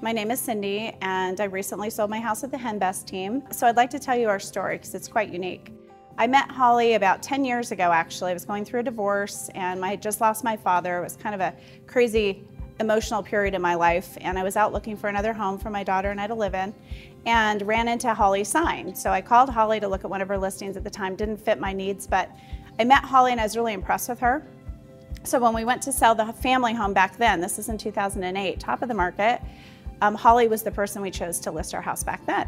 My name is Cindy, and I recently sold my house with the Henbest team. So I'd like to tell you our story because it's quite unique. I met Holly about 10 years ago, actually. I was going through a divorce, and I had just lost my father. It was kind of a crazy emotional period in my life, and I was out looking for another home for my daughter and I to live in, and ran into Holly's sign. So I called Holly to look at one of her listings at the time. Didn't fit my needs, but I met Holly and I was really impressed with her. So when we went to sell the family home back then, this is in 2008, top of the market, Holly was the person we chose to list our house back then.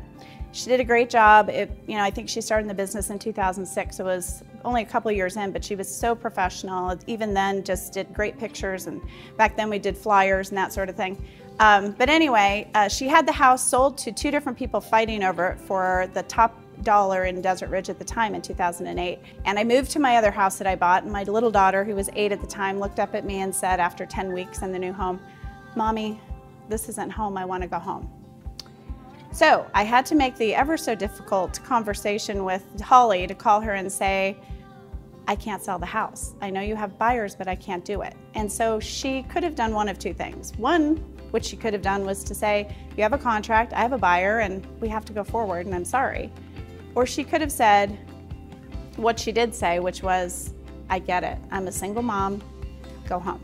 She did a great job. I think she started in the business in 2006. It was only a couple years in, but she was so professional. Even then, just did great pictures, and back then we did flyers and that sort of thing. But anyway, she had the house sold to two different people fighting over it for the top dollar in Desert Ridge at the time in 2008. And I moved to my other house that I bought, and my little daughter, who was 8 at the time, looked up at me and said after 10 weeks in the new home, "Mommy, this isn't home, I want to go home." So I had to make the ever so difficult conversation with Holly to call her and say, "I can't sell the house. I know you have buyers, but I can't do it." And so she could have done one of two things. One, which she could have done, was to say, "You have a contract, I have a buyer, and we have to go forward, and I'm sorry." Or she could have said what she did say, which was, "I get it. I'm a single mom. Go home."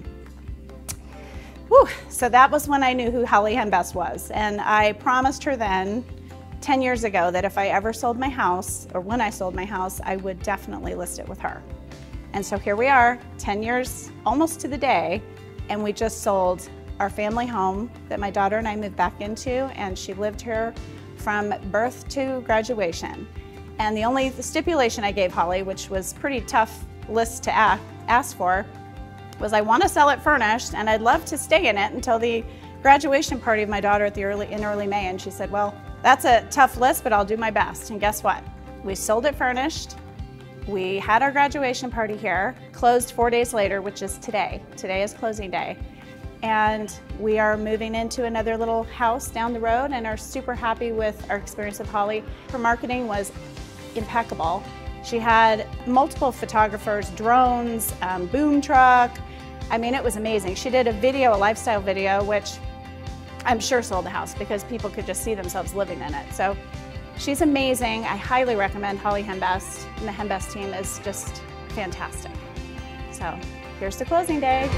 Whew. So that was when I knew who Holly Henbest was. And I promised her then, 10 years ago, that if I ever sold my house, or when I sold my house, I would definitely list it with her. And so here we are, 10 years, almost to the day, and we just sold our family home that my daughter and I moved back into, and she lived here from birth to graduation. And the only stipulation I gave Holly, which was pretty tough list to ask for, was I want to sell it furnished, and I'd love to stay in it until the graduation party of my daughter in early May. And she said, "Well, that's a tough list, but I'll do my best." And guess what? We sold it furnished. We had our graduation party here, closed 4 days later, which is today. Today is closing day. And we are moving into another little house down the road and are super happy with our experience with Holly. Her marketing was impeccable. She had multiple photographers, drones, boom truck. I mean, it was amazing. She did a video, a lifestyle video, which I'm sure sold the house because people could just see themselves living in it. So she's amazing. I highly recommend Holly Henbest, and the Henbest team is just fantastic. So here's the closing day.